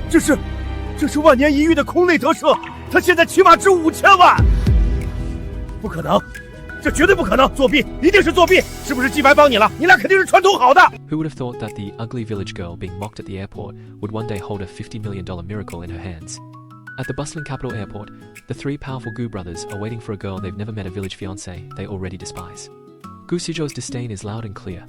这是万年一遇的空内得赦，他现在起码值5000万。不可能，这绝对不可能，作弊，一定是作弊！是不是季白帮你了？你俩肯定是串通好的。Who would have thought that the ugly village girl being mocked at the airport would one day hold a $50 million miracle in her hands? At the bustling capital airport, the three powerful Gu brothers are waiting for a girl they've never met a village fiancée they already despise. Gu Xizhou's disdain is loud and clear,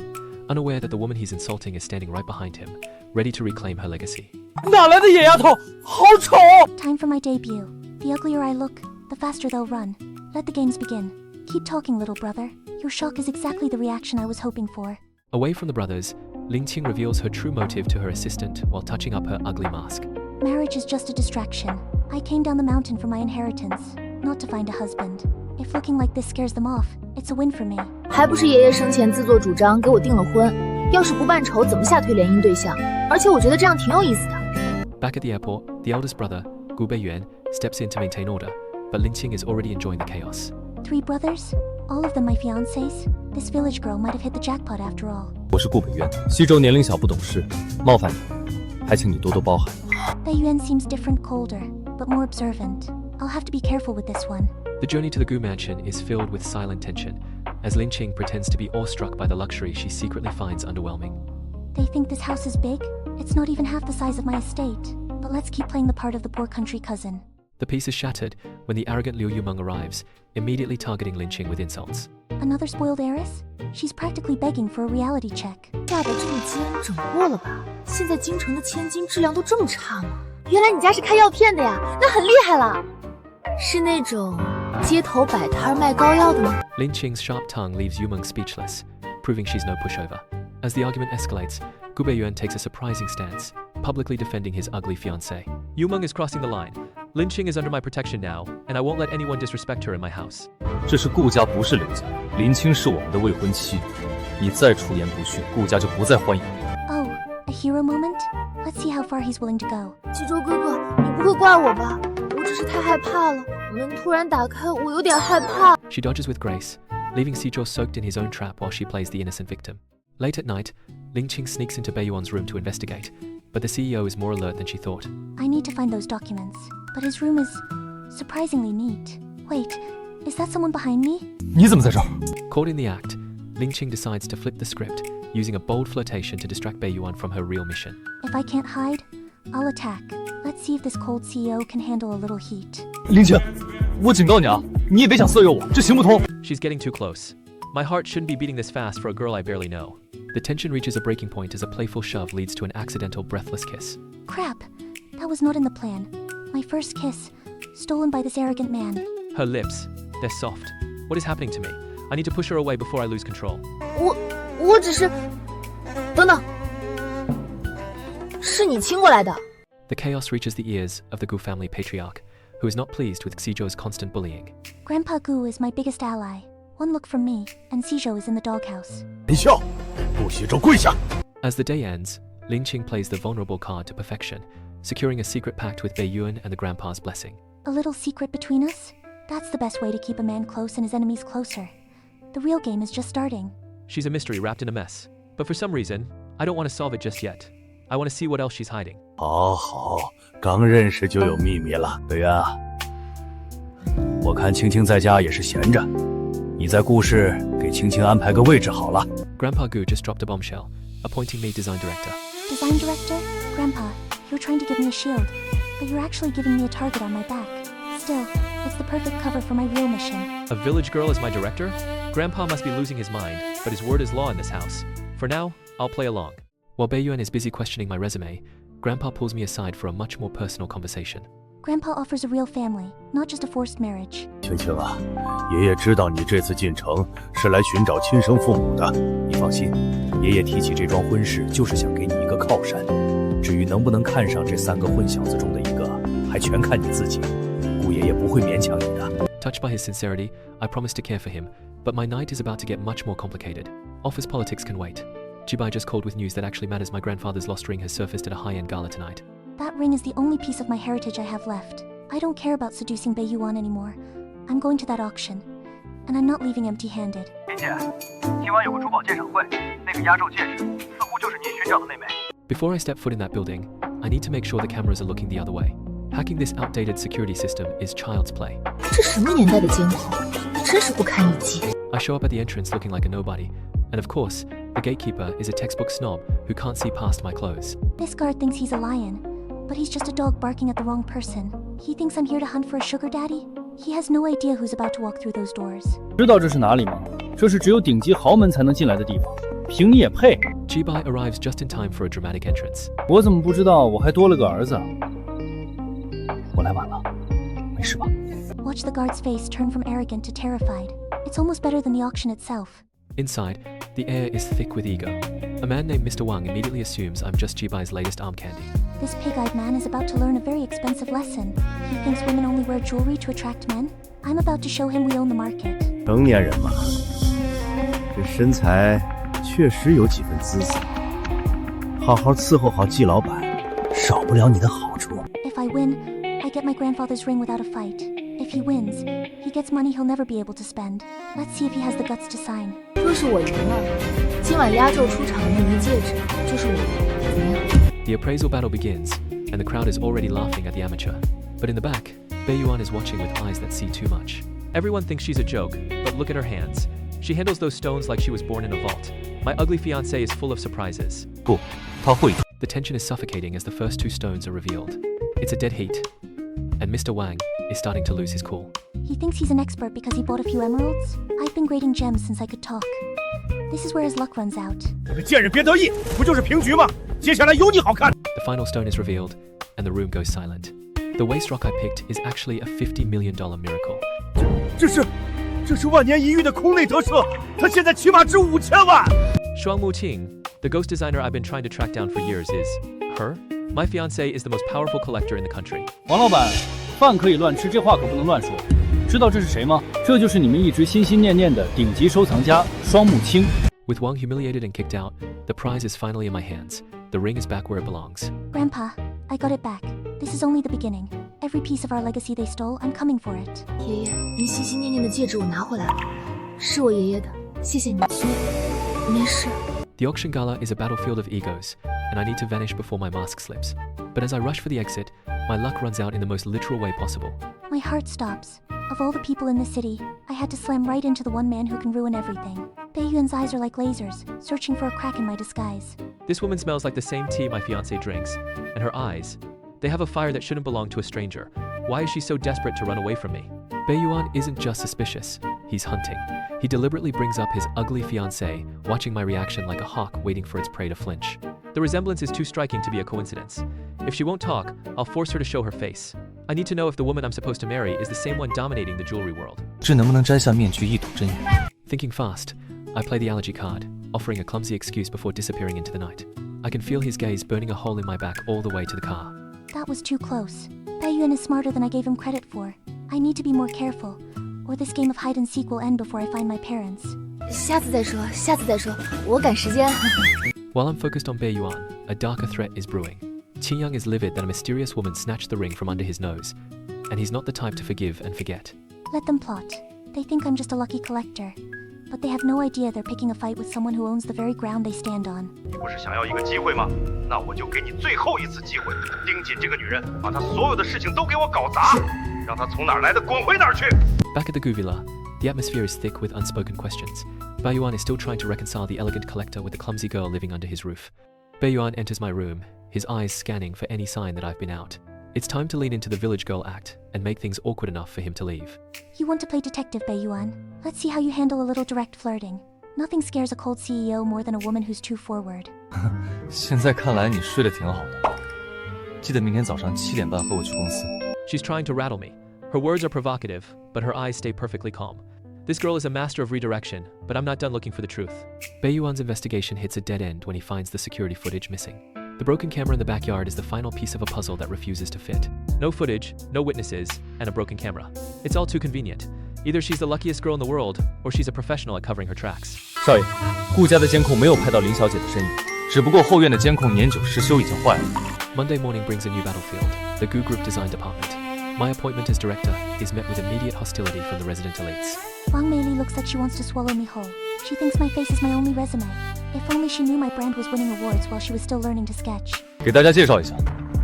unaware that the woman he's insulting is standing right behind him, ready to reclaim her legacy. 哪来的野丫头？好丑！Time for my debut. The uglier I look, the faster they'll run. Let the games begin. Keep talking, little brother. Your shock is exactly the reaction I was hoping for. Away from the brothers, Lin Qing reveals her true motive to her assistant while touching up her ugly mask. Marriage is just a distraction. I came down the mountain for my inheritance, not to find a husband. If looking like this scares them off, it's a win for me. 还不是爷爷生前自作主张给我订了婚，要是不办丑，怎么吓退联姻对象？而且我觉得这样挺有意思的。Back at the airport, the eldest brother, Gu Beiyuan, steps in to maintain order, but Lin Qing is already enjoying the chaos. 3 brothers? All of them my fiancés? This village girl might have hit the jackpot after all. 我是顾北渊，西周年龄小不懂事，冒犯你，还请你多多包涵。Beiyuan seems different, colder, but more observant. I'll have to be careful with this one. The journey to the Gu mansion is filled with silent tension, as Lin Qing pretends to be awestruck by the luxury she secretly finds underwhelming. They think this house is big? It's not even half the size of my estate. But let's keep playing the part of the poor country cousin. The peace is shattered when the arrogant Liu Yumeng arrives, immediately targeting Lin Qing with insults. Another spoiled heiress? She's practically begging for a reality check. 嫁的这么尖，整过了吧？现在京城的千金质量都这么差吗？原来你家是开药片的呀，那很厉害了。是那种街头摆摊卖膏药的吗？ Lin Qing's sharp tongue leaves Yumeng speechless, proving she's no pushover. As the argument escalates, Gu Beiyuan takes a surprising stance, publicly defending his ugly fiancée. Yumeng is crossing the line. Lin Qing is under my protection now, and I won't let anyone disrespect her in my house. 这是顾家，不是刘家。林清是我们的未婚妻，你再出言不逊，顾家就不再欢迎你。Oh, a hero moment? Let's see how far he's willing to go. 济州哥哥，你不会怪我吧？我只是太害怕了，门突然打开，我有点害怕。 She dodges with grace, leaving Xizhou soaked in his own trap while she plays the innocent victim. Late at night, Lin Qing sneaks into Beiyuan's room to investigate, but the CEO is more alert than she thought. I need to find those documents, but his room is surprisingly neat. Wait, is that someone behind me? 你怎么在这儿？ Caught in the act, Lin Qing decides to flip the script, using a bold flirtation to distract Beiyuan from her real mission. If I can't hide, I'll attack. Let's see if this cold CEO can handle a little heat. 林清，我警告你啊，你也别想色诱我，这行不通。 She's getting too close. My heart shouldn't be beating this fast for a girl I barely know. The tension reaches a breaking point as a playful shove leads to an accidental breathless kiss. Crap, that was not in the plan. My first kiss, stolen by this arrogant man. Her lips, they're soft. What is happening to me? I need to push her away before I lose control. 我只是……等等，是你亲过来的。 The chaos reaches the ears of the Gu family patriarch, who is not pleased with Xizhou's constant bullying. Grandpa Gu is my biggest ally. One look from me, and Xizhou is in the doghouse. 林笑，顾西周跪下！ As the day ends, Lin Qing plays the vulnerable card to perfection, securing a secret pact with Beiyuan and the grandpa's blessing. A little secret between us? That's the best way to keep a man close and his enemies closer. The real game is just starting. She's a mystery wrapped in a mess, but for some reason, I don't want to solve it just yet. I want to see what else she's hiding. 好，刚认识就有秘密了，对呀。我看青青在家也是闲着，你在故事给青青安排个位置好了。 Grandpa Gu just dropped a bombshell, appointing me design director. Design director? Grandpa, you're trying to give me a shield, but you're actually giving me a target on my back. Still, it's the perfect cover for my real mission. A village girl as my director? Grandpa must be losing his mind, but his word is law in this house. For now, I'll play along. While Beiyuan is busy questioning my resume, Grandpa pulls me aside for a much more personal conversation. Grandpa offers a real family, not just a forced marriage. 青青啊，爷爷知道你这次进城是来寻找亲生父母的，你放心，爷爷提起这桩婚事就是想给你一个靠山。至于能不能看上这3个混小子中的一个，还全看你自己。顾爷爷不会勉强你的。 Touched by his sincerity, I promise to care for him, but my night is about to get much more complicated. Office politics can wait. Jibai just called with news that actually matters. My grandfather's lost ring has surfaced at a high-end gala tonight. That ring is the only piece of my heritage I have left. I don't care about seducing Beiyuan anymore. I'm going to that auction. And I'm not leaving empty-handed. 林姐，今晚有个珠宝鉴赏会，那个压轴戒指似乎就是您寻找的那枚。 Before I step foot in that building, I need to make sure the cameras are looking the other way. Hacking this outdated security system is child's play. 这什么年代的监控，真是不堪一击。 I show up at the entrance looking like a nobody, and of course, the gatekeeper is a textbook snob who can't see past my clothes. This guard thinks he's a lion, but he's just a dog barking at the wrong person. He thinks I'm here to hunt for a sugar daddy? He has no idea who's about to walk through those doors. 知道这是哪里吗？这是只有顶级豪门才能进来的地方，凭你也配？ Jibai arrives just in time for a dramatic entrance. 我怎么不知道我还多了个儿子啊？我来晚了，没事吧？ Watch the guard's face turn from arrogant to terrified. It's almost better than the auction itself. Inside, the air is thick with ego. A man named Mr. Wang immediately assumes I'm just Jibai's latest arm candy. This pig-eyed man is about to learn a very expensive lesson. He thinks women only wear jewelry to attract men. I'm about to show him we own the market. 成年人嘛，这身材确实有几分姿色。好好伺候好季老板，少不了你的好处。 If I win, I get my grandfather's ring without a fight. If he wins, he gets money he'll never be able to spend. Let's see if he has the guts to sign. 若是我赢了，今晚压轴出场的那枚戒指就是我的，怎么样？ The appraisal battle begins, and the crowd is already laughing at the amateur. But in the back, Beiyuan is watching with eyes that see too much. Everyone thinks she's a joke, but look at her hands. She handles those stones like she was born in a vault. My ugly fiancé is full of surprises. 不，他会。 The tension is suffocating as the first two stones are revealed. It's a dead heat, and Mr. Wang is starting to lose his cool. He thinks he's an expert because he bought a few emeralds. I've been grading gems since I could talk. This is where his luck runs out. 这个贱人别得意，不就是平局吗？接下来有你好看。 The final stone is revealed, and the room goes silent. The waist rock I picked is actually a $50 million miracle. 这是万年一遇的空内得舍，它现在起码值5000万。 Lin Qing, the ghost designer I've been trying to track down for years, is her? My fiancé is the most powerful collector in the country. 王老板，饭可以乱吃，这话可不能乱说。知道这是谁吗？这就是你们一直心心念念的顶级收藏家双木青。 With Wang humiliated and kicked out, the prize is finally in my hands. The ring is back where it belongs. Grandpa, I got it back. This is only the beginning. Every piece of our legacy they stole, I'm coming for it. 爷爷，您心心念念的戒指我拿回来了，是我爷爷的，谢谢你。没事。 The auction gala is a battlefield of egos, and I need to vanish before my mask slips. But as I rush for the exit, my luck runs out in the most literal way possible. My heart stops. Of all the people in the city, I had to slam right into the one man who can ruin everything. Beiyuan's eyes are like lasers, searching for a crack in my disguise. This woman smells like the same tea my fiancé drinks, and her eyes, they have a fire that shouldn't belong to a stranger. Why is she so desperate to run away from me? Beiyuan isn't just suspicious, he's hunting. He deliberately brings up his ugly fiancée, watching my reaction like a hawk waiting for its prey to flinch. The resemblance is too striking to be a coincidence. If she won't talk, I'll force her to show her face. I need to know if the woman I'm supposed to marry is the same one dominating the jewelry world. 这能不能摘下面具一睹真言？ Thinking fast, I play the allergy card, offering a clumsy excuse before disappearing into the night. I can feel his gaze burning a hole in my back all the way to the car. That was too close. Beiyuan is smarter than I gave him credit for. I need to be more careful, or this game of hide and seek will end before I find my parents. 下次再说，下次再说，我赶时间。 While I'm focused on Beiyuan, a darker threat is brewing. Qingyang is livid that a mysterious woman snatched the ring from under his nose, and he's not the type to forgive and forget. Let them plot. They think I'm just a lucky collector. But they have no idea they're picking a fight with someone who owns the very ground they stand on. 你不是想要一个机会吗？那我就给你最后一次机会，盯紧这个女人，把她所有的事情都给我搞砸，让她从哪儿来的滚回哪儿去。 Back at the Guvila, the atmosphere is thick with unspoken questions. Beiyuan is still trying to reconcile the elegant collector with the clumsy girl living under his roof. Beiyuan enters my room, his eyes scanning for any sign that I've been out. It's time to lean into the village girl act and make things awkward enough for him to leave. You want to play detective, Beiyuan? Let's see how you handle a little direct flirting. Nothing scares a cold CEO more than a woman who's too forward. 现在看来你睡得挺好的。记得明天早上7点半和我去公司。 She's trying to rattle me. Her words are provocative, but her eyes stay perfectly calm. This girl is a master of redirection, but I'm not done looking for the truth. Beiyuan's investigation hits a dead end when he finds the security footage missing. The broken camera in the backyard is the final piece of a puzzle that refuses to fit. No footage, no witnesses, and a broken camera. It's all too convenient. Either she's the luckiest girl in the world, or she's a professional at covering her tracks. 少爷，顾家的监控没有拍到林小姐的身影，只不过后院的监控年久失修已经坏了。 Monday morning brings a new battlefield, the Gu Group Design Department. My appointment as director is met with immediate hostility from the resident elites. Wang Meili looks like she wants to swallow me whole. She thinks my face is my only resume. If only she knew my brand was winning awards while she was still learning to sketch. 给大家介绍一下，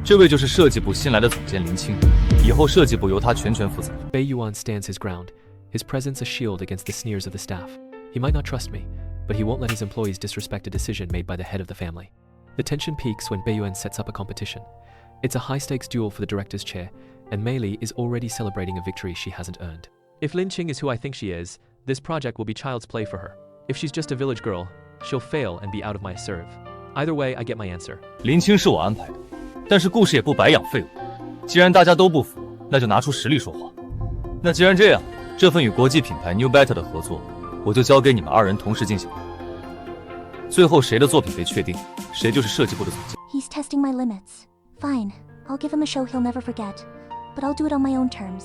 这位就是设计部新来的总监林清，以后设计部由他全权负责。Bei Yuan stands his ground, his presence a shield against the sneers of the staff. He might not trust me, but he won't let his employees disrespect a decision made by the head of the family. The tension peaks when Bei Yuan sets up a competition. It's a high-stakes duel for the director's chair, and Mei Li is already celebrating a victory she hasn't earned. If Lin Qing is who I think she is, this project will be child's play for her. If she's just a village girl, she'll fail and be out of my serve. Either way, I get my answer. 林清是我安排的，但是故事也不白养废物。既然大家都不服，那就拿出实力说话。那既然这样，这份与国际品牌 New Better 的合作，我就交给你们2人同时进行。最后谁的作品被确定，谁就是设计部的总监。He's testing my limits. Fine, I'll give him a show he'll never forget, but I'll do it on my own terms.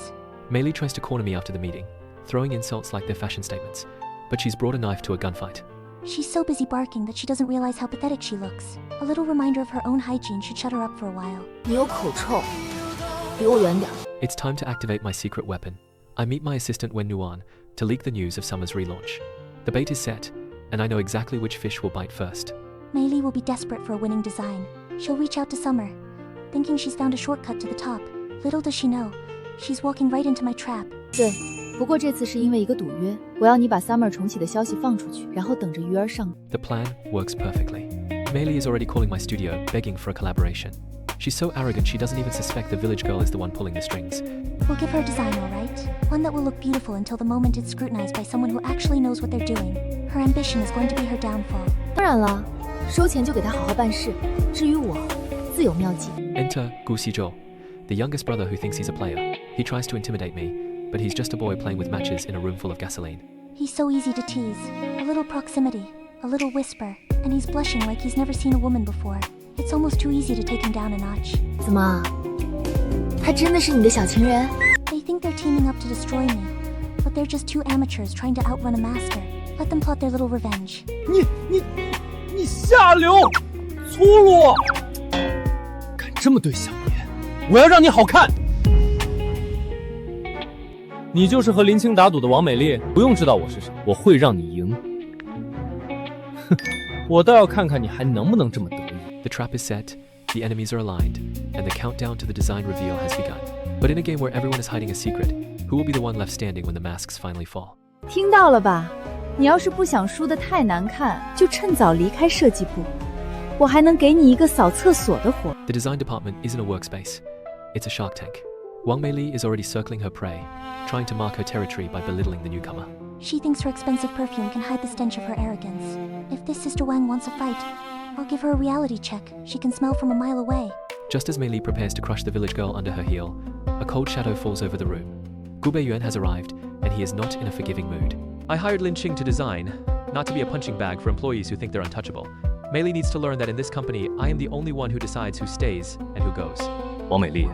Mei Li tries to corner me after the meeting, throwing insults like they're fashion statements, but she's brought a knife to a gunfight. She's so busy barking that she doesn't realize how pathetic she looks. A little reminder of her own hygiene should shut her up for a while. 你有口臭，离我远点。 It's time to activate my secret weapon. I meet my assistant Wen Nuan to leak the news of Summer's relaunch. The bait is set, and I know exactly which fish will bite first. Mei Li will be desperate for a winning design. She'll reach out to Summer, thinking she's found a shortcut to the top. Little does she know, she's walking right into my trap. 对，不过这次是因为一个赌约，我要你把 Summer 重启的消息放出去，然后等着鱼儿上。The plan works perfectly. Mei Li is already calling my studio, begging for a collaboration. She's so arrogant she doesn't even suspect the village girl is the one pulling the strings. We'll give her a design, alright? One that will look beautiful until the moment it's scrutinized by someone who actually knows what they're doing. Her ambition is going to be her downfall. 当然了，收钱就给他好好办事。至于我，自有妙计。 Enter Xizhou, the youngest brother who thinks he's a player. He tries to intimidate me, but he's just a boy playing with matches in a room full of gasoline. He's so easy to tease. A little proximity, a little whisper, and he's blushing like he's never seen a woman before. It's almost too easy to take him down a notch. 怎么？他真的是你的小情人？ They think they're teaming up to destroy me, but they're just two amateurs trying to outrun a master. Let them plot their little revenge. 你下流，粗鲁，敢这么对小莲，我要让你好看。你就是和林清打赌的王美丽，不用知道我是谁，我会让你赢。哼，我倒要看看你还能不能这么得意。The trap is set, the enemies are aligned, and the countdown to the design reveal has begun. But in a game where everyone is hiding a secret, who will be the one left standing when the masks finally fall? 听到了吧？你要是不想输得太难看，就趁早离开设计部，我还能给你一个扫厕所的活。The design department isn't a workspace, it's a shark tank. Wang Meili is already circling her prey, trying to mark her territory by belittling the newcomer. She thinks her expensive perfume can hide the stench of her arrogance. If this Sister Wang wants a fight, I'll give her a reality check she can smell from a mile away. Just as Meili prepares to crush the village girl under her heel, a cold shadow falls over the room. Gu Beiyuan has arrived, and he is not in a forgiving mood. I hired Lin Qing to design, not to be a punching bag for employees who think they're untouchable. Meili needs to learn that in this company, I am the only one who decides who stays and who goes. 王美丽，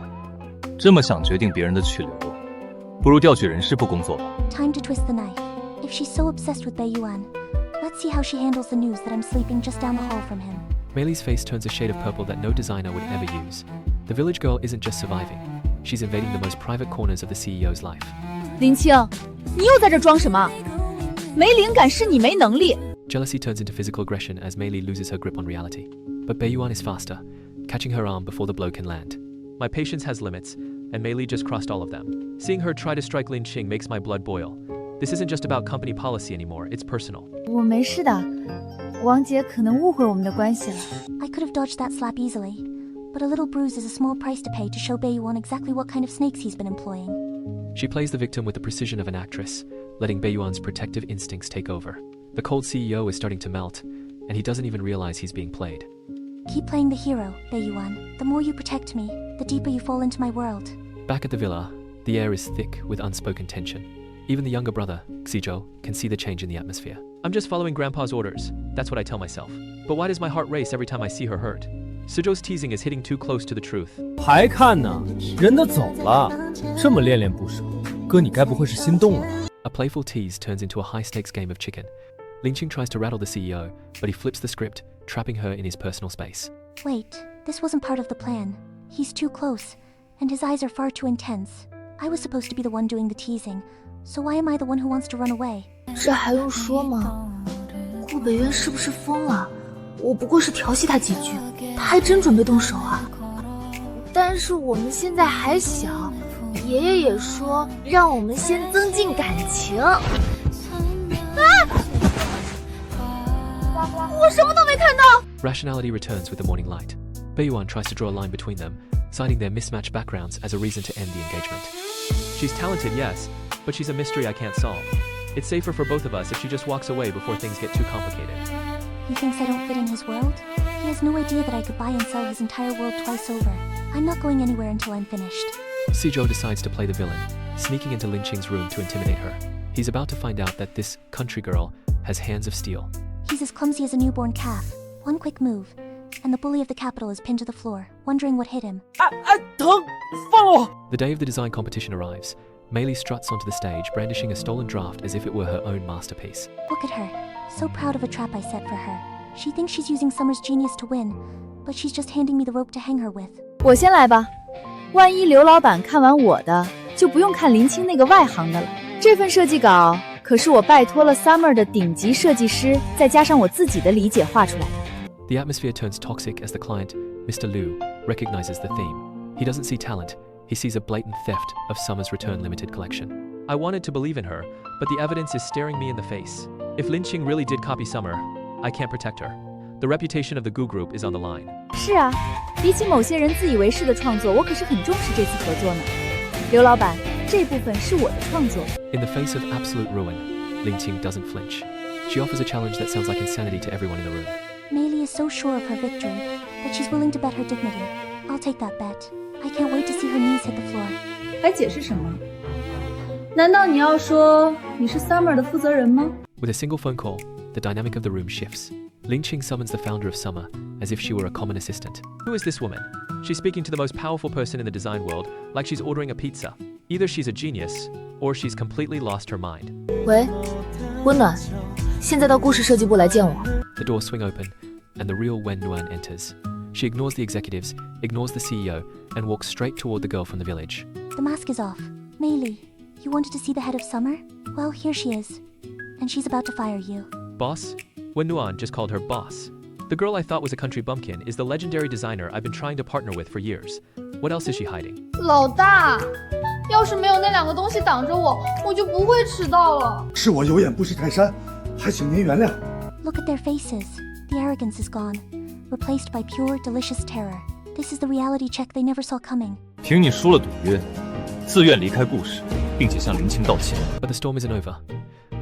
这么想决定别人的去留，不如调去人事部工作吧。 Time to twist the knife. If she's so obsessed with Beiyuan, let's see how she handles the news that I'm sleeping just down the hall from him. Meili's face turns a shade of purple that no designer would ever use. The village girl isn't just surviving, she's invading the most private corners of the CEO's life. 林清，你又在这装什么？没灵感是你没能力。 Jealousy turns into physical aggression as Meili loses her grip on reality. But Beiyuan is faster, catching her arm before the blow can land. My patience has limits, and Meili just crossed all of them. Seeing her try to strike Lin Qing makes my blood boil. This isn't just about company policy anymore, it's personal. 我没事的，王姐可能误会我们的关系了。 I could have dodged that slap easily, but a little bruise is a small price to pay to show Beiyuan exactly what kind of snakes he's been employing. She plays the victim with the precision of an actress, letting Beiyuan's protective instincts take over. The cold CEO is starting to melt, and he doesn't even realize he's being played. Keep playing the hero, Beiyuan. The more you protect me, the deeper you fall into my world. Back at the villa, the air is thick with unspoken tension. Even the younger brother, Xizhou, can see the change in the atmosphere. I'm just following Grandpa's orders, that's what I tell myself. But why does my heart race every time I see her hurt? Xizhou's teasing is hitting too close to the truth. 还看呢，人都走了，这么恋恋不舍，哥你该不会是心动了？ A playful tease turns into a high-stakes game of chicken. Lin Qing tries to rattle the CEO, but he flips the script, trapping her in his personal space. Wait, this wasn't part of the plan. He's too close, and his eyes are far too intense. I was supposed to be the one doing the teasing, so why am I the one who wants to run away? 这还用说吗？顾北渊是不是疯了？我不过是调戏他几句，他还真准备动手啊！但是我们现在还小，爷爷也说让我们先增进感情。我什么都没看到。 Rationality returns with the morning light. Beiyuan tries to draw a line between them, citing their mismatched backgrounds as a reason to end the engagement. She's talented, yes, but she's a mystery I can't solve. It's safer for both of us if she just walks away before things get too complicated. He thinks I don't fit in his world? He has no idea that I could buy and sell his entire world twice over. I'm not going anywhere until I'm finished. Xizhou decides to play the villain, sneaking into Lin Qing's room to intimidate her. He's about to find out that this country girl has hands of steel. He's as clumsy as a newborn calf. One quick move, and the bully of the capital is pinned to the floor, wondering what hit him. 疼，放了我！ The day of the design competition arrives. Meili struts onto the stage, brandishing a stolen draft as if it were her own masterpiece. Look at her, so proud of a trap I set for her. She thinks she's using Summer's genius to win, but she's just handing me the rope to hang her with. 我先来吧，万一刘老板看完我的，就不用看林青那个外行的了。这份设计稿可是我拜托了 Summer 的顶级设计师，再加上我自己的理解画出来的。 The atmosphere turns toxic as the client, Mr. Liu, recognizes the theme. He doesn't see talent, he sees a blatant theft of Summer's Return limited collection. I wanted to believe in her, but the evidence is staring me in the face. If Lin Qing really did copy Summer, I can't protect her. The reputation of the Gu Group is on the line. 是啊，比起某些人自以为是的创作，我可是很重视这次合作呢。刘老板，这部分是我的创作。 In the face of absolute ruin, Lin Qing doesn't flinch. She offers a challenge that sounds like insanity to everyone in the room. Meili is so sure of her victory that she's willing to bet her dignity. I'll take that bet. I can't wait to see her knees hit the floor. 还解释什么？难道你要说你是 Summer 的负责人吗？ With a single phone call, the dynamic of the room shifts. Lin Qing summons the founder of Summer, as if she were a common assistant. Who is this woman? She's speaking to the most powerful person in the design world, like she's ordering a pizza. Either she's a genius, or she's completely lost her mind. 喂，温暖，现在到故事设计部来见我。 The doors swing open, and the real Wen Nuan enters. She ignores the executives, ignores the CEO, and walks straight toward the girl from the village. The mask is off. Meili, you wanted to see the head of Summer? Well, here she is. And she's about to fire you. Boss? Wen Nuan just called her boss. The girl I thought was a country bumpkin is the legendary designer I've been trying to partner with for years. What else is she hiding? 老大，要是没有那两个东西挡着我，我就不会迟到了。是我有眼不识泰山，还请您原谅。 Look at their faces. The arrogance is gone, replaced by pure, delicious terror. This is the reality check they never saw coming. 凭你输了赌约，自愿离开故事，并且向林青道歉。 But the storm isn't over.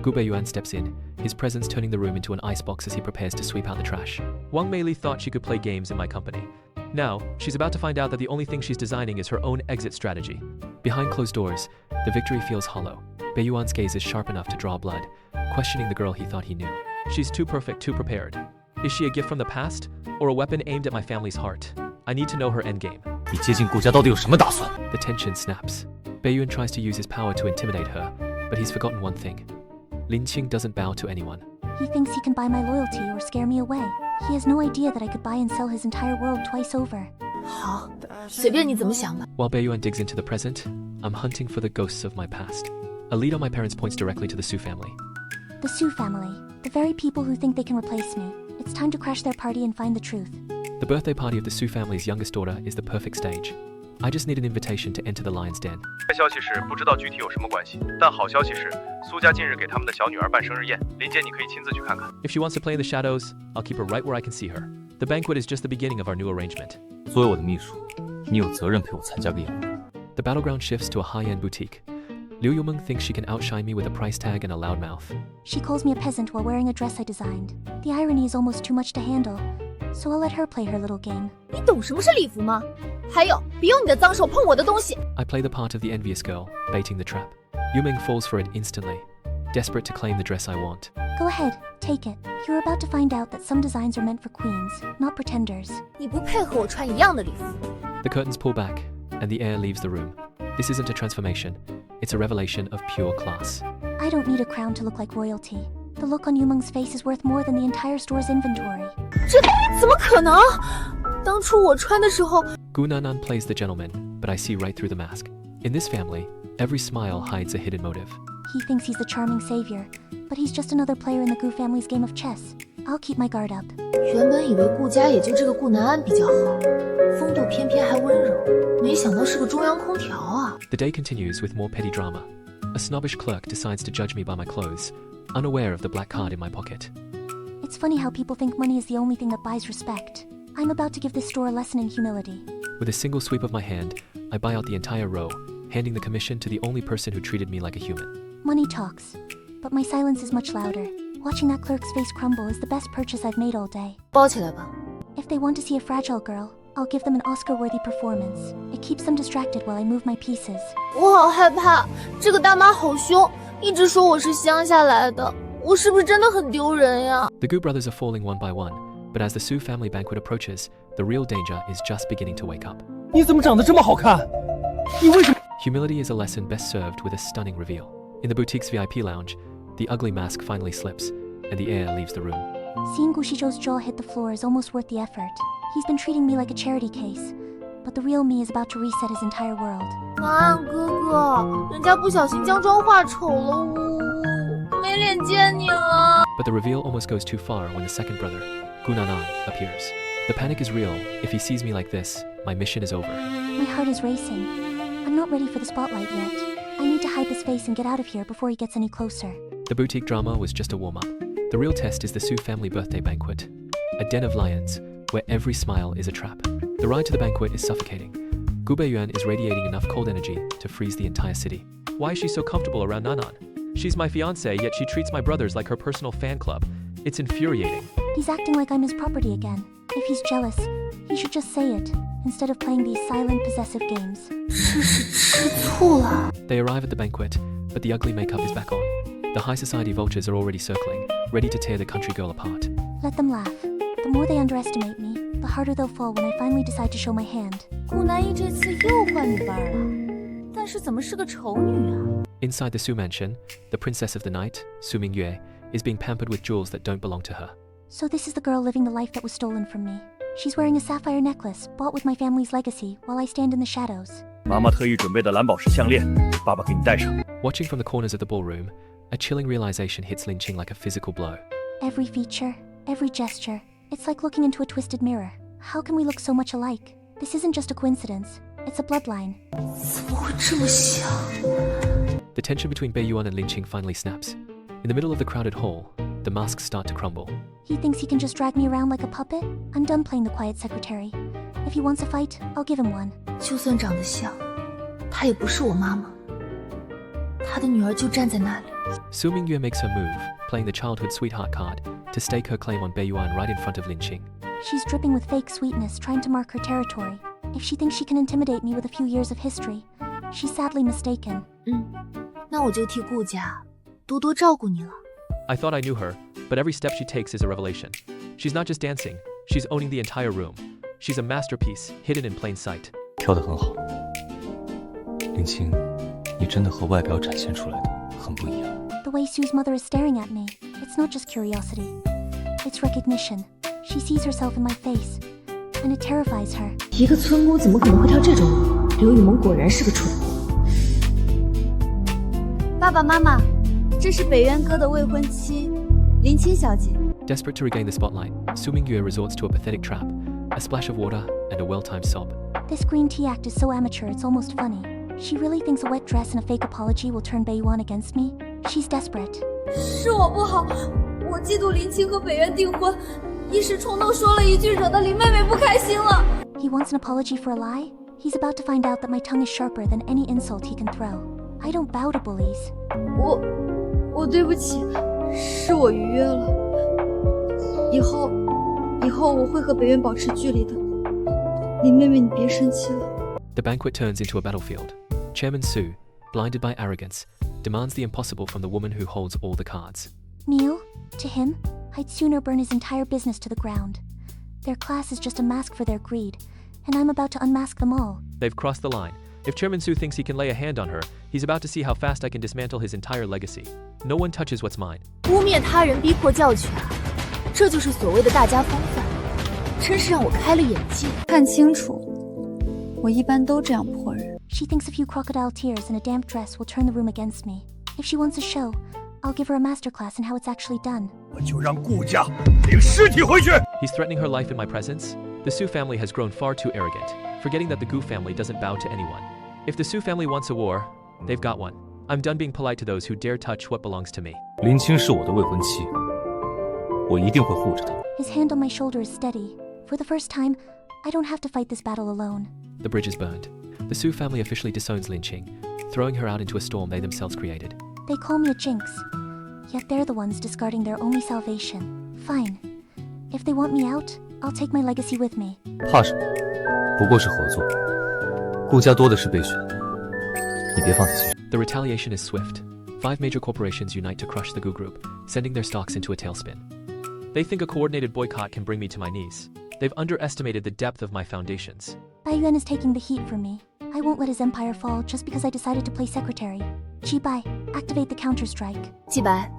Gu Beiyuan steps in, his presence turning the room into an icebox as he prepares to sweep out the trash. Wang Meili thought she could play games in my company. Now, she's about to find out that the only thing she's designing is her own exit strategy. Behind closed doors, the victory feels hollow. Beiyuan's gaze is sharp enough to draw blood, questioning the girl he thought he knew. She's too perfect, too prepared. Is she a gift from the past, or a weapon aimed at my family's heart? I need to know her endgame. 你接近顾家到底有什么打算？ The tension snaps. Beiyuan tries to use his power to intimidate her, but he's forgotten one thing. Lin Qing doesn't bow to anyone. He thinks he can buy my loyalty or scare me away. He has no idea that I could buy and sell his entire world twice over. 好，随便你怎么想吧。 While Beiyuan digs into the present, I'm hunting for the ghosts of my past. A lead on my parents points directly to the Su family. The Su family, the very people who think they can replace me. It's time to crash their party and find the truth. The birthday party of the Su family's youngest daughter is the perfect stage. I just need an invitation to enter the lion's den. 坏消息是不知道具体有什么关系，但好消息是苏家近日给他们的小女儿办生日宴，林姐你可以亲自去看看。 If she wants to play in the shadows, I'll keep her right where I can see her. The banquet is just the beginning of our new arrangement. 作为我的秘书，你有责任陪我参加个宴会。 The battleground shifts to a high-end boutique. Liu Yumeng thinks she can outshine me with a price tag and a loud mouth. She calls me a peasant while wearing a dress I designed. The irony is almost too much to handle, so I'll let her play her little game. 你懂什么是礼服吗？还有，别用你的脏手碰我的东西。 I play the part of the envious girl, baiting the trap. Yumeng falls for it instantly, desperate to claim the dress I want. Go ahead, take it. You're about to find out that some designs are meant for queens, not pretenders. 你不配和我穿一样的礼服。 The curtains pull back, and the air leaves the room. This isn't a transformation, it's a revelation of pure class. I don't need a crown to look like royalty. The look on Yumeng's face is worth more than the entire store's inventory. 这怎么可能？当初我穿的时候， Gu Nanan plays the gentleman, but I see right through the mask. In this family, every smile hides a hidden motive. He thinks he's the charming savior, but he's just another player in the Gu family's game of chess. I'll keep my guard up. 原本以为顾家也就这个顾南安比较好，风度翩翩还温柔，没想到是个中央空调啊。 The day continues with more petty drama. A snobbish clerk decides to judge me by my clothes, unaware of the black card in my pocket. It's funny how people think money is the only thing that buys respect. I'm about to give this store a lesson in humility. With a single sweep of my hand, I buy out the entire row, handing the commission to the only person who treated me like a human. Money talks, but my silence is much louder. Watching that clerk's face crumble is the best purchase I've made all day. 包起来吧。 If they want to see a fragile girl, I'll give them an Oscar-worthy performance. It keeps them distracted while I move my pieces. 我好害怕，这个大妈好凶，一直说我是乡下来的，我是不是真的很丢人呀？ The Gu brothers are falling one by one, but as the Su family banquet approaches, the real danger is just beginning to wake up. 你怎么长得这么好看？你为什么？ Humility is a lesson best served with a stunning reveal. In the boutique's VIP lounge, the ugly mask finally slips, and the heir leaves the room. Seeing Gu Xizhou's jaw hit the floor is almost worth the effort. He's been treating me like a charity case, but the real me is about to reset his entire world. 南安哥哥，人家不小心将妆化丑了，我没脸见你了。 But the reveal almost goes too far when the second brother, Gu Nanan, appears. The panic is real. If he sees me like this, my mission is over. My heart is racing. I'm not ready for the spotlight yet. I need to hide his face and get out of here before he gets any closer. The boutique drama was just a warm-up. The real test is the Su family birthday banquet. A den of lions, where every smile is a trap. The ride to the banquet is suffocating. Gu Beiyuan is radiating enough cold energy to freeze the entire city. Why is she so comfortable around Nanan? She's my fiancée, yet she treats my brothers like her personal fan club. It's infuriating. He's acting like I'm his property again. If he's jealous, he should just say it, instead of playing these silent, possessive games. 这是吃醋了。 They arrive at the banquet, but the ugly makeup is back on. The high society vultures are already circling, ready to tear the country girl apart. Let them laugh. The more they underestimate me, the harder they'll fall when I finally decide to show my hand. 顾南一这次又换女伴了，但是怎么是个丑女啊？ Inside the Su mansion, the princess of the night, Su Mingyue, is being pampered with jewels that don't belong to her. So this is the girl living the life that was stolen from me. She's wearing a sapphire necklace, bought with my family's legacy, while I stand in the shadows. 妈妈特意准备的蓝宝石项链，爸爸给你戴上。 Watching from the corners of the ballroom, a chilling realization hits Lin Qing like a physical blow. Every feature, every gesture, it's like looking into a twisted mirror. How can we look so much alike? This isn't just a coincidence. It's a bloodline. 怎么会这么想？ The tension between Beiyuan and Lin Qing finally snaps. In the middle of the crowded hall, the masks start to crumble. He thinks he can just drag me around like a puppet? I'm done playing the quiet secretary. If he wants a fight, I'll give him one. 就算长得像，她也不是我妈妈。她的女儿就站在那里。 Su Mingyue makes her move, playing the childhood sweetheart card, to stake her claim on Beiyuan right in front of Lin Qing. She's dripping with fake sweetness, trying to mark her territory. If she thinks she can intimidate me with a few years of history, she's sadly mistaken. 那我就替顾家多多照顾你了。 I thought I knew her, but every step she takes is a revelation. She's not just dancing, she's owning the entire room. She's a masterpiece, hidden in plain sight. 跳得很好，林青，你真的和外表展现出来的很不一样。 The way Sue's mother is staring at me, it's not just curiosity. It's recognition. She sees herself in my face, and it terrifies her. 一个村姑怎么可能会跳这种舞？刘雨萌果然是个蠢货。爸爸妈妈，这是北渊哥的未婚妻林青小姐。 Desperate to regain the spotlight, Su Mingyue resorts to a pathetic trap, a splash of water, and a well-timed sob. This green tea act is so amateur, it's almost funny. She really thinks a wet dress and a fake apology will turn Beiyuan against me? She's desperate. 是我不好，我嫉妒林青和北渊订婚，一时冲动说了一句，惹得林妹妹不开心了。 He wants an apology for a lie? He's about to find out that my tongue is sharper than any insult he can throw. I don't bow to bullies. 我对不起，是我逾越了。以后我会和北渊保持距离的。林妹妹，你别生气了。 The banquet turns into a battlefield. Chairman Su, blinded by arrogance, demands the impossible from the woman who holds all the cards. Kneel? To him? I'd sooner burn his entire business to the ground. Their class is just a mask for their greed, and I'm about to unmask them all. They've crossed the line. If Chairman Su thinks he can lay a hand on her, he's about to see how fast I can dismantle his entire legacy. No one touches what's mine. 污蔑他人，逼迫教训啊，这就是所谓的大家风范，真是让我开了眼界。看清楚，我一般都这样破人。 She thinks a few crocodile tears and a damp dress will turn the room against me. If she wants a show, I'll give her a masterclass in how it's actually done. 我就让顾家领尸体回去。 He's threatening her life in my presence? The Su family has grown far too arrogant, forgetting that the Gu family doesn't bow to anyone. If the Su family wants a war, they've got one. I'm done being polite to those who dare touch what belongs to me. 林青是我的未婚妻，我一定会护着她。 His hand on my shoulder is steady. For the first time, I don't have to fight this battle alone. The bridge is burned. The Su family officially disowns Lin Qing, throwing her out into a storm they themselves created. They call me a jinx, yet they're the ones discarding their only salvation. Fine. If they want me out, I'll take my legacy with me. 怕什么？不过是合作。顾家多的是备选，你别放在心上。 The retaliation is swift. 5 major corporations unite to crush the Gu group, sending their stocks into a tailspin. They think a coordinated boycott can bring me to my knees. They've underestimated the depth of my foundations. Bai Yuan is taking the heat for me. I won't let his empire fall just because I decided to play secretary. Ji Bai, activate the counter-strike. 季白，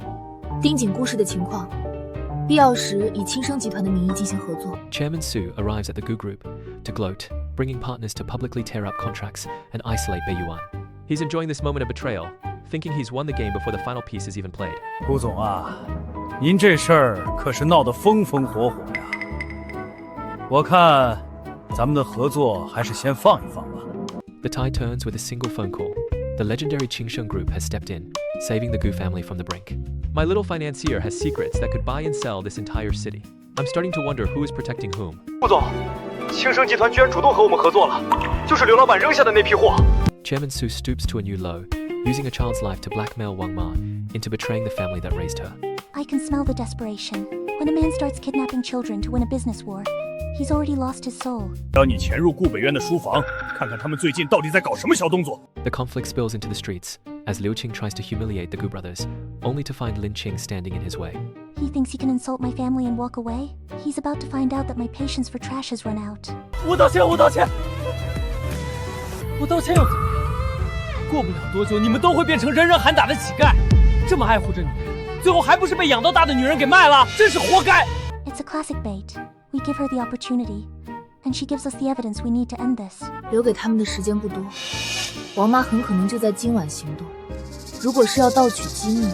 盯紧顾氏的情况，必要时以亲生集团的名义进行合作。 Chairman Su arrives at the Gu group to gloat, bringing partners to publicly tear up contracts and isolate Beiyuan. He's enjoying this moment of betrayal, thinking he's won the game before the final piece is even played. 顾总啊，您这事儿可是闹得风风火火呀。我看咱们的合作还是先放一放吧。 The tide turns with a single phone call. The legendary Qingsheng group has stepped in, saving the Gu family from the brink. My little financier has secrets that could buy and sell this entire city. I'm starting to wonder who is protecting whom. 顾总，庆生集团居然主动和我们合作了，就是刘老板扔下的那批货。 Chairman Su stoops to a new low, using a child's life to blackmail Wang Ma into betraying the family that raised her. I can smell the desperation. When a man starts kidnapping children to win a business war, he's already lost his soul. 让你潜入顾北渊的书房，看看他们最近到底在搞什么小动作。 The conflict spills into the streets as Liu Qing tries to humiliate the Gu brothers, only to find Lin Qing standing in his way. He thinks he can insult my family and walk away? He's about to find out that my patience for trash has run out. 我道歉，我道歉，我道歉又怎么样？过不了多久，你们都会变成人人喊打的乞丐。这么爱护着女人，最后还不是被养到大的女人给卖了？真是活该！ It's a classic bait. We give her the opportunity, and she gives us the evidence we need to end this. 留给他们的时间不多，王妈很可能就在今晚行动。如果是要盗取机密，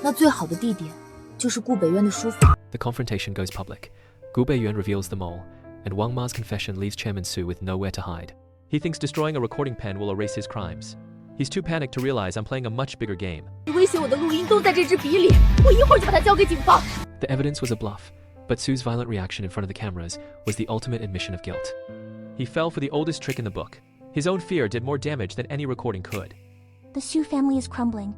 那最好的地点就是顾北渊的书房。 The confrontation goes public. Gu Beiyuan reveals them all, and Wang Ma's confession leaves Chairman Su with nowhere to hide. He thinks destroying a recording pen will erase his crimes. He's too panicked to realize I'm playing a much bigger game. 你威胁我的录音都在这支笔里，我一会儿就把它交给警方。 The evidence was a bluff, but Su's violent reaction in front of the cameras was the ultimate admission of guilt. He fell for the oldest trick in the book. His own fear did more damage than any recording could. The Su family is crumbling,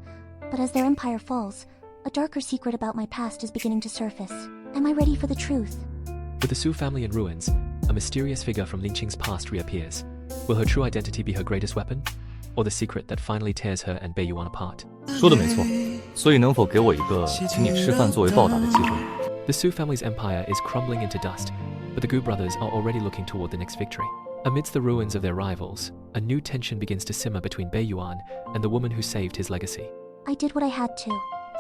but as their empire falls, a darker secret about my past is beginning to surface. Am I ready for the truth? With the Su family in ruins, a mysterious figure from Lin Qing's past reappears. Will her true identity be her greatest weapon? Or the secret that finally tears her and Beiyuan apart? 说的没错，所以能否给我一个请你吃饭作为报答的机会？ The Su family's empire is crumbling into dust, but the Gu brothers are already looking toward the next victory. Amidst the ruins of their rivals, a new tension begins to simmer between Beiyuan and the woman who saved his legacy. I did what I had to.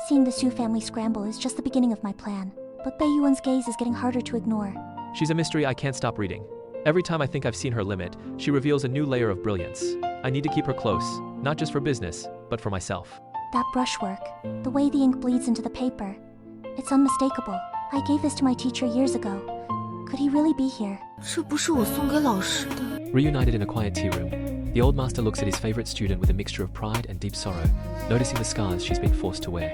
Seeing the Su family scramble is just the beginning of my plan. But Beiyuan's gaze is getting harder to ignore. She's a mystery I can't stop reading. Every time I think I've seen her limit, she reveals a new layer of brilliance. I need to keep her close, not just for business, but for myself. That brushwork, the way the ink bleeds into the paper, it's unmistakable. I gave this to my teacher years ago. Could he really be here? 这不是我送给老师的。 Reunited in a quiet tea room, the old master looks at his favorite student with a mixture of pride and deep sorrow, noticing the scars she's been forced to wear.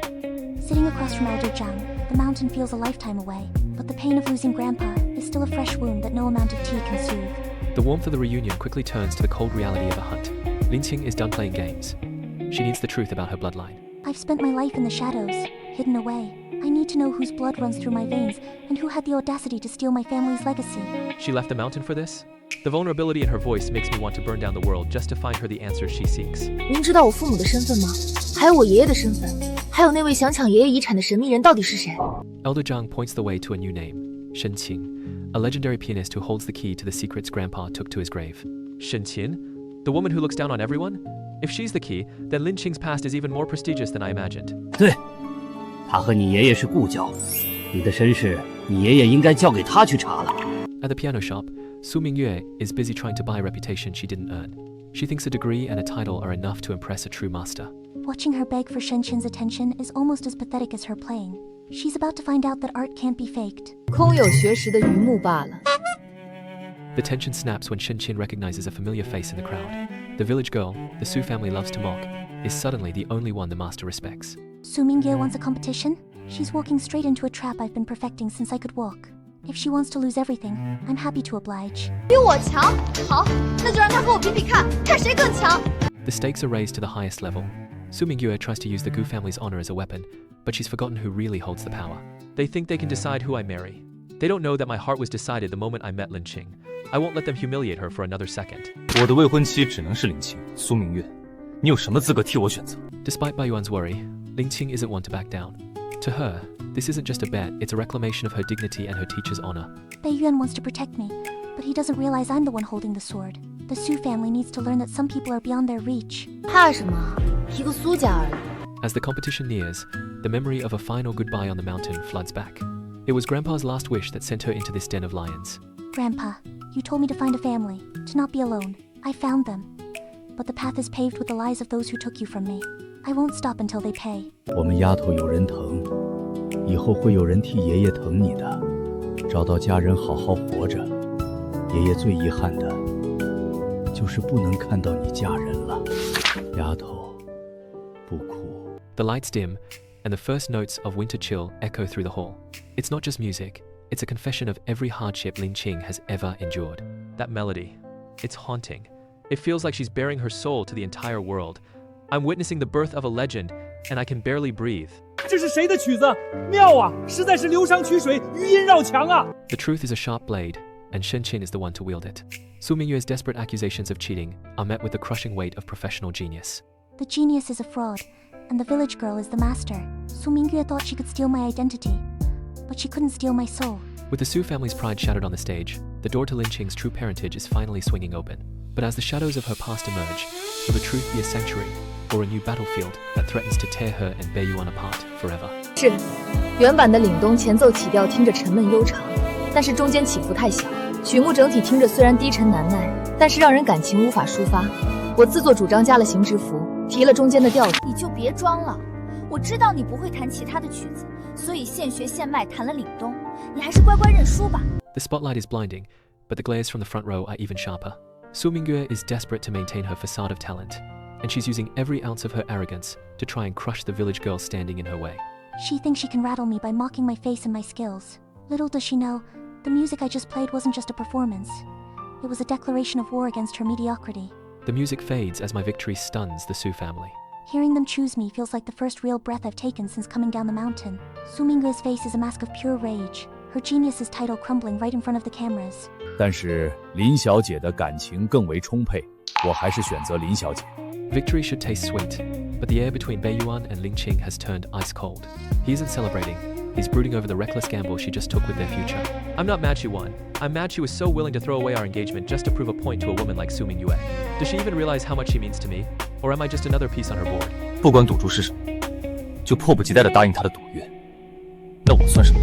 Sitting across from Elder Zhang, the mountain feels a lifetime away, but the pain of losing Grandpa is still a fresh wound that no amount of tea can soothe. The warmth of the reunion quickly turns to the cold reality of a hunt. Lin Qing is done playing games. She needs the truth about her bloodline. I've spent my life in the shadows, hidden away. I need to know whose blood runs through my veins and who had the audacity to steal my family's legacy. She left the mountain for this? The vulnerability in her voice makes me want to burn down the world just to find her the answers she seeks. 您知道我父母的身份吗？还有我爷爷的身份，还有那位想抢爷爷遗产的神秘人到底是谁？ Elder Zhang points the way to a new name, Shen Qing, a legendary pianist who holds the key to the secrets Grandpa took to his grave. Shen Qin? The woman who looks down on everyone? If she's the key, then Lin Qing's past is even more prestigious than I imagined. 对，他和你爷爷是故交，你的身世，你爷爷应该交给他去查了。 At the piano shop, Su Mingyue is busy trying to buy a reputation she didn't earn. She thinks a degree and a title are enough to impress a true master. Watching her beg for Shenqin's attention is almost as pathetic as her playing. She's about to find out that art can't be faked. 空有学识的榆木罢了。 The tension snaps when Shenqin recognizes a familiar face in the crowd. The village girl, the Su family loves to mock, is suddenly the only one the master respects. Su Mingye wants a competition? She's walking straight into a trap I've been perfecting since I could walk. If she wants to lose everything, I'm happy to oblige. 比我强？好，那就让她和我比比看，看谁更强。 The stakes are raised to the highest level. Su Mingyue tries to use the Gu family's honor as a weapon, but she's forgotten who really holds the power. They think they can decide who I marry. They don't know that my heart was decided the moment I met Lin Qing. I won't let them humiliate her for another second. 我的未婚妻只能是林清、苏明月，你有什么资格替我选择？ Despite Baiyuan's worry, Lin Qing isn't one to back down. To her, this isn't just a bet, it's a reclamation of her dignity and her teacher's honor. Beiyuan wants to protect me, but he doesn't realize I'm the one holding the sword. The Su family needs to learn that some people are beyond their reach. 怕什么？一个苏家而已。 As the competition nears, the memory of a final goodbye on the mountain floods back. It was Grandpa's last wish that sent her into this den of lions. Grandpa, you told me to find a family, to not be alone. I found them. But the path is paved with the lies of those who took you from me. I won't stop until they pay. 我们丫头有人疼，以后会有人替爷爷疼你的。找到家人，好好活着。爷爷最遗憾的，就是不能看到你嫁人了。丫头，不哭。 The lights dim, and the first notes of Winter Chill echo through the hall. It's not just music, it's a confession of every hardship Lin Qing has ever endured. That melody, it's haunting. It feels like she's bearing her soul to the entire world. I'm witnessing the birth of a legend, and I can barely breathe. 这是谁的曲子？妙啊，实在是流觞曲水，余音绕墙啊！ The truth is a sharp blade, and Shenqin is the one to wield it. Su Mingyue's desperate accusations of cheating are met with the crushing weight of professional genius. The genius is a fraud, and the village girl is the master. Su Mingyue thought she could steal my identity, but she couldn't steal my soul. With the Su family's pride shattered on the stage, the door to Lin Qing's true parentage is finally swinging open. But as the shadows of her past emerge, will the truth be a sanctuary, or a new battlefield that threatens to tear her and Beiyuan apart forever? 是，原版的凛冬前奏起调听着沉闷悠长，但是中间起伏太小。曲目整体听着虽然低沉难耐，但是让人感情无法抒发。我自作主张加了行之符，提了中间的调子。你就别装了，我知道你不会弹其他的曲子，所以现学现卖弹了凛冬，你还是乖乖认输吧。The spotlight is blinding, but the glares from the front row are even sharper. Su Mingyue is desperate to maintain her facade of talent, and she's using every ounce of her arrogance to try and crush the village girl standing in her way. She thinks she can rattle me by mocking my face and my skills. Little does she know, the music I just played wasn't just a performance. It was a declaration of war against her mediocrity. The music fades as my victory stuns the Su family. Hearing them choose me feels like the first real breath I've taken since coming down the mountain. Su Minggue's face is a mask of pure rage, her genius's title crumbling right in front of the cameras. 但是林小姐的感情更为充沛，我还是选择林小姐。 Victory should taste sweet, but the air between Beiyuan and Lin Qing has turned ice cold. He isn't celebrating, he's brooding over the reckless gamble she just took with their future. I'm not mad she won. I'm mad she was so willing to throw away our engagement just to prove a point to a woman like Su Mingyue. Does she even realize how much she means to me? Or am I just another piece on her board? 不管赌注是什么，就迫不及待地答应他的赌约。那我算什么？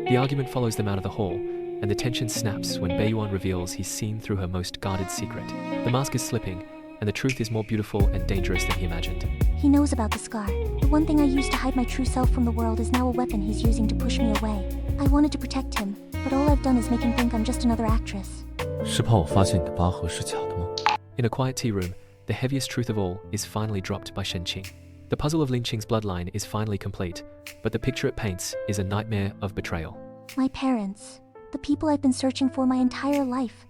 The argument follows them out of the hall, and the tension snaps when Beiyuan reveals he's seen through her most guarded secret. The mask is slipping, and the truth is more beautiful and dangerous than he imagined. He knows about the scar. The one thing I used to hide my true self from the world is now a weapon he's using to push me away. I wanted to protect him, but all I've done is make him think I'm just another actress. 是怕我发现你的疤痕是假的吗？ In a quiet tea room, the heaviest truth of all is finally dropped by Shenqing. The puzzle of Lin Qing's bloodline is finally complete, but the picture it paints is a nightmare of betrayal. My parents, the people I've been searching for my entire life,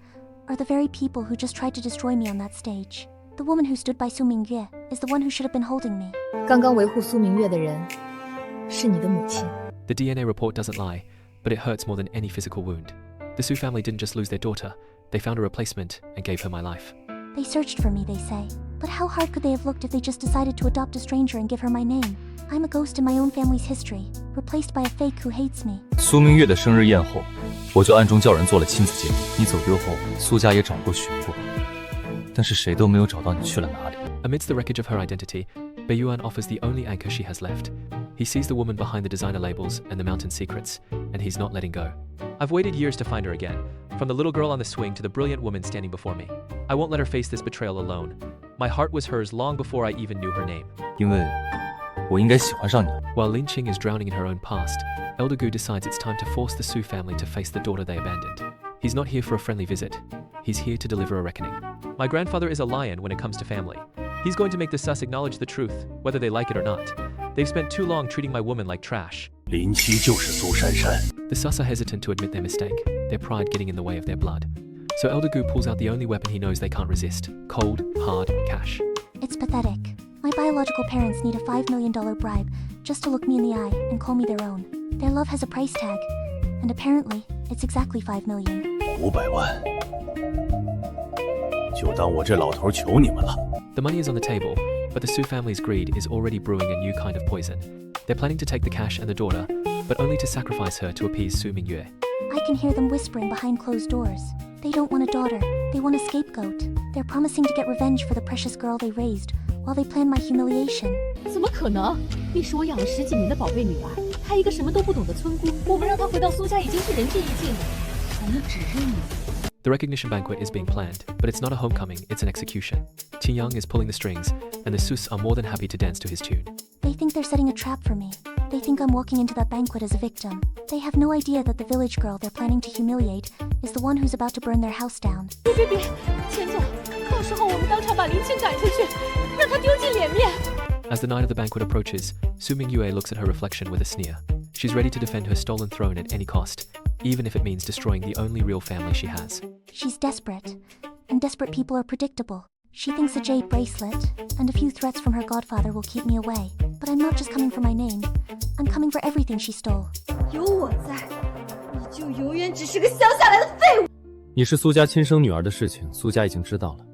are the very people who just tried to destroy me on that stage. The woman who stood by Su Mingyue is the one who should have been holding me. 刚刚维护苏明月的人，是你的母亲。 The DNA report doesn't lie, but it hurts more than any physical wound. The Su family didn't just lose their daughter, they found a replacement and gave her my life. They searched for me, they say. But how hard could they have looked if they just decided to adopt a stranger and give her my name? I'm a ghost in my own family's history, replaced by a fake who hates me. 苏明月的生日宴后，我就暗中叫人做了亲子鉴定。你走丢后，苏家也找过寻过，但是谁都没有找到你去了哪里。 Amidst the wreckage of her identity, Beiyuan offers the only anchor she has left. He sees the woman behind the designer labels and the mountain secrets, and he's not letting go. I've waited years to find her again, from the little girl on the swing to the brilliant woman standing before me. I won't let her face this betrayal alone. My heart was hers long before I even knew her name. 因为我应该喜欢上你。 While Lin Qing is drowning in her own past, Elder Gu decides it's time to force the Su family to face the daughter they abandoned. He's not here for a friendly visit. He's here to deliver a reckoning. My grandfather is a lion when it comes to family. He's going to make the Sus acknowledge the truth, whether they like it or not. They've spent too long treating my woman like trash. 林七就是苏珊珊。 The Sus are hesitant to admit their mistake, their pride getting in the way of their blood. So Elder Gu pulls out the only weapon he knows they can't resist: cold, hard cash. It's pathetic. My biological parents need a $5 million bribe just to look me in the eye and call me their own. Their love has a price tag, and apparently, it's exactly $5 million. 500万，就当我这老头求你们了。 The money is on the table, but the Su family's greed is already brewing a new kind of poison. They're planning to take the cash and the daughter, but only to sacrifice her to appease Su Mingyue. I can hear them whispering behind closed doors. They don't want a daughter, they want a scapegoat. They're promising to get revenge for the precious girl they raised, while they plan my humiliation. 怎么可能？你是我养了10几年的宝贝女儿，她一个什么都不懂的村姑，我们让她回到苏家已经是仁至义尽了。我们只认你。 The recognition banquet is being planned, but it's not a homecoming, it's an execution. Qingyang is pulling the strings, and the Sus are more than happy to dance to his tune. They think they're setting a trap for me. They think I'm walking into that banquet as a victim. They have no idea that the village girl they're planning to humiliate is the one who's about to burn their house down. 别，钱总，到时候我们当场把林青赶出去，让她丢尽脸面。 As the night of the banquet approaches, Su Mingyue looks at her reflection with a sneer. She's ready to defend her stolen throne at any cost, even if it means destroying the only real family she has. She's desperate, and desperate people are predictable. She thinks a jade bracelet and a few threats from her godfather will keep me away. But I'm not just coming for my name. I'm coming for everything she stole. 有我在，你就永远只是个乡下来的废物。你是苏家亲生女儿的事情，苏家已经知道了，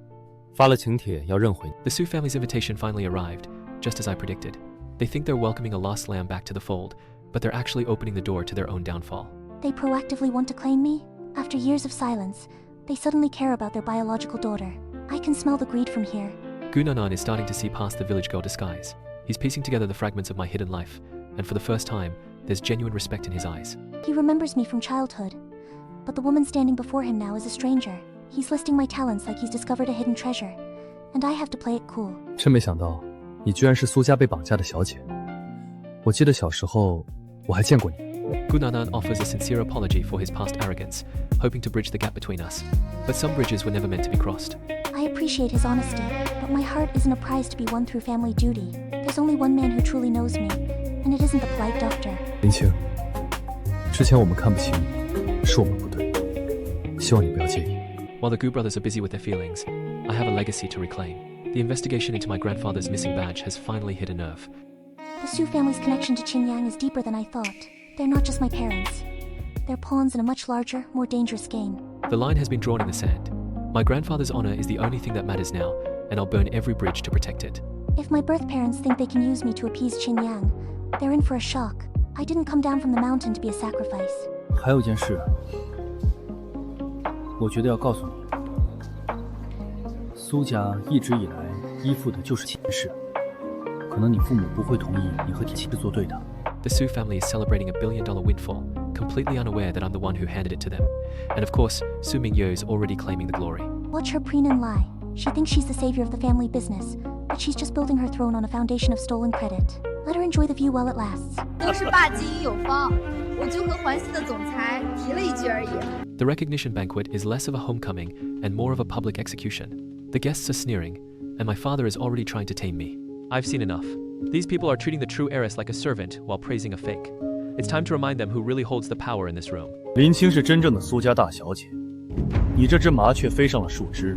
发了请帖要认回你。 The Su family's invitation finally arrived, just as I predicted. They think they're welcoming a lost lamb back to the fold, but they're actually opening the door to their own downfall. They proactively want to claim me? After years of silence, they suddenly care about their biological daughter. I can smell the greed from here. Gu Nanan is starting to see past the village girl disguise. He's piecing together the fragments of my hidden life, and for the first time, there's genuine respect in his eyes. He remembers me from childhood, but the woman standing before him now is a stranger. He's listing my talents like he's discovered a hidden treasure, and I have to play it cool. 真没想到，你居然是苏家被绑架的小姐。我记得小时候我还见过你。 Gu Nanan offers a sincere apology for his past arrogance, hoping to bridge the gap between us. But some bridges were never meant to be crossed. I appreciate his honesty, but my heart isn't a prize to be won through family duty. There's only one man who truly knows me, and it isn't the polite doctor. 林青，之前我们看不起你，是我们不对，希望你不要介意。 While the Gu brothers are busy with their feelings, I have a legacy to reclaim. The investigation into my grandfather's missing badge has finally hit a nerve. The Su family's connection to Qingyang is deeper than I thought. They're not just my parents. They're pawns in a much larger, more dangerous game. The line has been drawn in the sand. My grandfather's honor is the only thing that matters now, and I'll burn every bridge to protect it. If my birth parents think they can use me to appease Qingyang, they're in for a shock. I didn't come down from the mountain to be a sacrifice. 还有一件事，我觉得要告诉你，苏家一直以来依附的就是秦氏，可能你父母不会同意你和秦氏作对的。 The Su family is celebrating a $1 billion windfall, completely unaware that I'm the one who handed it to them. And of course, Su Mingyue is already claiming the glory. Watch her preen and lie. She thinks she's the savior of the family business, but she's just building her throne on a foundation of stolen credit. Let her enjoy the view while it lasts. 都是霸基因有方，我就和环系的总裁提了一句而已。 The recognition banquet is less of a homecoming and more of a public execution. The guests are sneering, and my father is already trying to tame me. I've seen enough. These people are treating the true heiress like a servant while praising a fake. It's time to remind them who really holds the power in this room. 林青是真正的苏家大小姐，你这只麻雀飞上了树枝，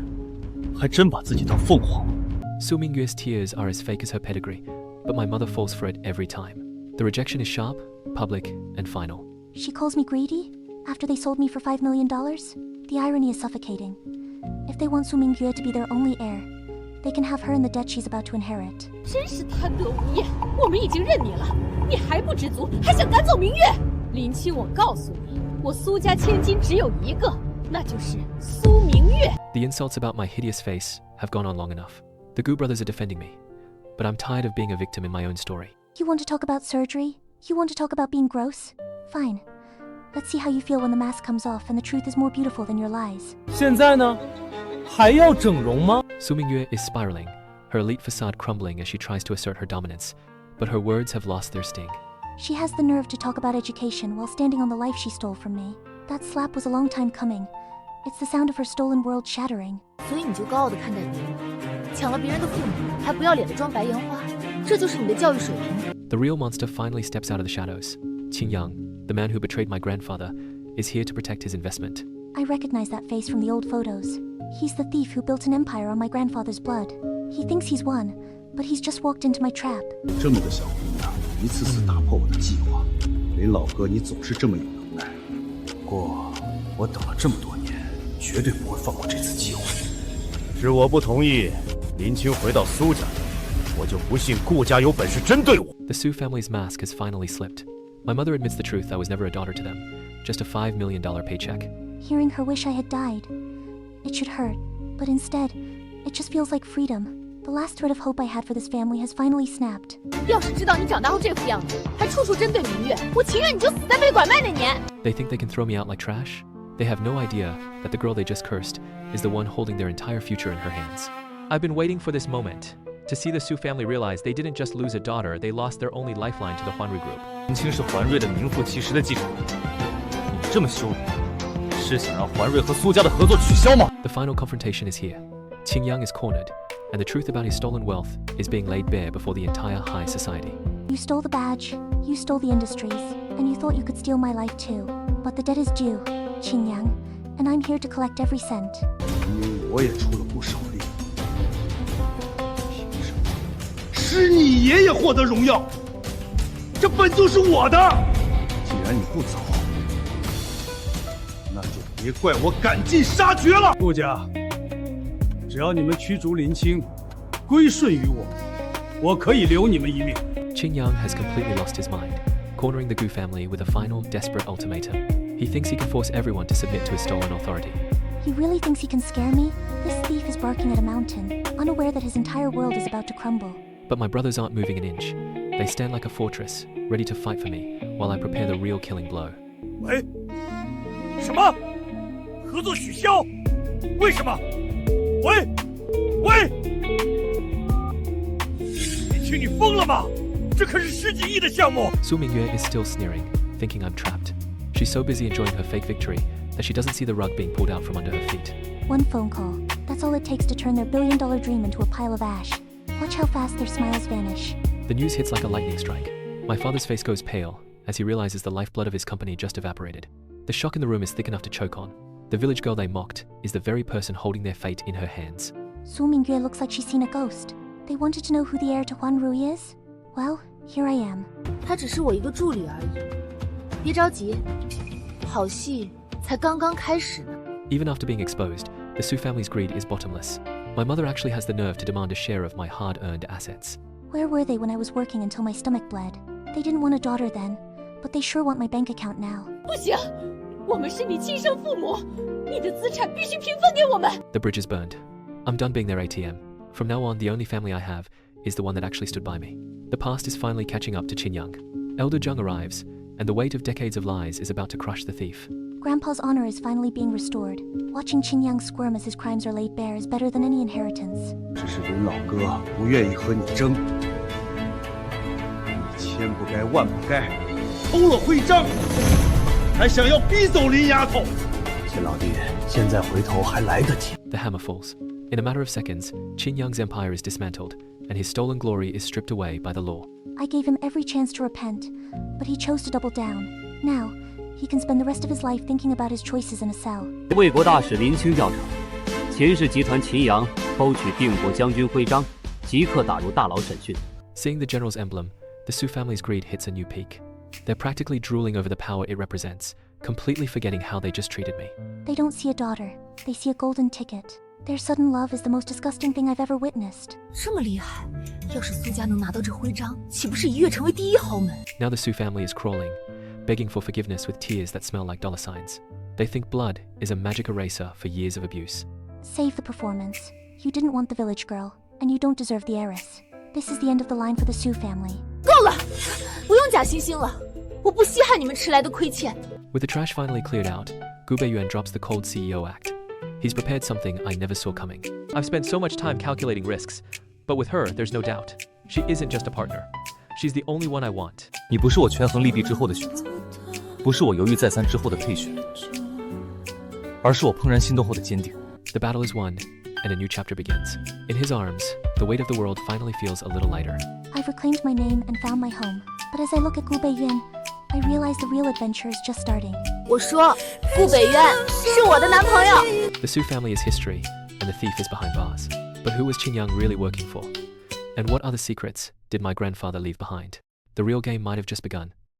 还真把自己当凤凰了。 Su Mingyue's tears are as fake as her pedigree, but my mother falls for it every time. The rejection is sharp, public, and final. She calls me greedy? After they sold me for $5 million? The irony is suffocating. If they want Su Mingyue to be their only heir, they can have her in the debt she's about to inherit. 真是贪得无厌！我们已经认你了，你还不知足，还想赶走明月？林七，我告诉你，我苏家千金只有一个，那就是苏明月。 The insults about my hideous face have gone on long enough. The Gu brothers are defending me, but I'm tired of being a victim in my own story. You want to talk about surgery? You want to talk about being gross? Fine. Let's see how you feel when the mask comes off and the truth is more beautiful than your lies. 现在呢，还要整容吗？ Su Mingyue is spiraling, her elite facade crumbling as she tries to assert her dominance, but her words have lost their sting. She has the nerve to talk about education while standing on the life she stole from me. That slap was a long time coming. It's the sound of her stolen world shattering. 所以你就高傲的看待别人，抢了别人的父母，还不要脸的装白莲花，这就是你的教育水平。The real monster finally steps out of the shadows. Qingyang, the man who betrayed my grandfather, is here to protect his investment. I recognize that face from the old photos. He's the thief who built an empire on my grandfather's blood. He thinks he's won, but he's just walked into my trap. 这么个小姑娘，一次次打破我的计划。林老哥，你总是这么有能耐。不过，我等了这么多年，绝对不会放过这次机会。是我不同意林清回到苏家，我就不信顾家有本事针对我。The Su family's mask has finally slipped. My mother admits the truth. I was never a daughter to them, just a $5 million paycheck. Hearing her wish I had died. It should hurt, but instead, it just feels like freedom. The last thread of hope I had for this family has finally snapped. 要是知道你长大后这副样子，还处处针对明月，我情愿你就死在被拐卖那年。 They think they can throw me out like trash? They have no idea that the girl they just cursed is the one holding their entire future in her hands. I've been waiting for this moment, to see the Su family realize they didn't just lose a daughter, they lost their only lifeline to the Huanrui group. 林清是环瑞的名副其实的继承人，你这么羞辱我，是想让环瑞和苏家的合作取消吗？ The final confrontation is here. Qingyang is cornered, and the truth about his stolen wealth is being laid bare before the entire high society. You stole the badge, you stole the industries, and you thought you could steal my life too. But the debt is due, Qingyang, and I'm here to collect every cent. 因为我也出了不少力。凭什么？是你爷爷获得荣耀，这本就是我的。既然你不走，那就别怪我赶尽杀绝了。顾家，只要你们驱逐林清，归顺于我，我可以留你们一命。 Qingyang has completely lost his mind, cornering the Gu family with a final, desperate ultimatum. He thinks he can force everyone to submit to his stolen authority. He really thinks he can scare me? This thief is barking at a mountain, unaware that his entire world is about to crumble. But my brothers aren't moving an inch. They stand like a fortress, ready to fight for me, while I prepare the real killing blow. 喂，什么？合作取消？为什么？喂，林清，你疯了吗？这可是10几亿的项目。 Su Mingyue is still sneering, thinking I'm trapped. She's so busy enjoying her fake victory that she doesn't see the rug being pulled out from under her feet. One phone call. That's all it takes to turn their billion-dollar dream into a pile of ash. Watch how fast their smiles vanish. The news hits like a lightning strike. My father's face goes pale as he realizes the lifeblood of his company just evaporated. The shock in the room is thick enough to choke on. The village girl they mocked is the very person holding their fate in her hands. Su Mingyue looks like she's seen a ghost. They wanted to know who the heir to Huanrui is? Well, here I am. 他只是我一个助理而已，别着急，好戏才刚刚开始呢。 Even after being exposed, the Su family's greed is bottomless. My mother actually has the nerve to demand a share of my hard-earned assets. Where were they when I was working until my stomach bled? They didn't want a daughter then, but they sure want my bank account now. 不行，我们是你亲生父母，你的资产必须平分给我们。 The bridge is burned. I'm done being their ATM. From now on, the only family I have is the one that actually stood by me. The past is finally catching up to Qingyang. Elder Zheng arrives, and the weight of decades of lies is about to crush the thief. Grandpa's honor is finally being restored. Watching Qingyang squirm as his crimes are laid bare is better than any inheritance. 只是林老哥不愿意和你争，你千不该万不该，偷了徽章，还想要逼走林丫头。秦老弟，现在回头还来得及。 The hammer falls. In a matter of seconds, Qingyang's empire is dismantled, and his stolen glory is stripped away by the law. I gave him every chance to repent, but he chose to double down. Now, he can spend the rest of his life thinking about his choices in a cell. 魏国大使林清调查，秦氏集团秦阳偷取定国将军徽章，即刻打入大牢审讯。 Seeing the general's emblem, the Su family's greed hits a new peak. They're practically drooling over the power it represents, completely forgetting how they just treated me. They don't see a daughter, they see a golden ticket. Their sudden love is the most disgusting thing I've ever witnessed. 这么厉害，要是苏家能拿到这徽章，岂不是一跃成为第一豪门？ Now the Su family is crawling, begging for forgiveness with tears that smell like dollar signs. They think blood is a magic eraser for years of abuse. Save the performance. You didn't want the village girl, and you don't deserve the heiress. This is the end of the line for the Su family. 够了，不用假惺惺了，我不稀罕你们迟来的亏欠。 With the trash finally cleared out, Gu Beiyuan drops the cold CEO act. He's prepared something I never saw coming. I've spent so much time calculating risks, but with her, there's no doubt. She isn't just a partner. She's the only one I want. 你不是我权衡利弊之后的选择，不是我犹豫再三之后的配选，而是我怦然心动后的坚定。The battle is won, and a new chapter begins. In his arms, the weight of the world finally feels a little lighter. I've reclaimed my name and found my home. But as I look at Gu Beiyuan, I realize the real adventure is just starting. 我说，顾北渊是我的男朋友。 The Su family is history, and the thief is behind bars. But who was Qingyang really working for? And what other secrets did my grandfather leave behind? The real game might have just begun.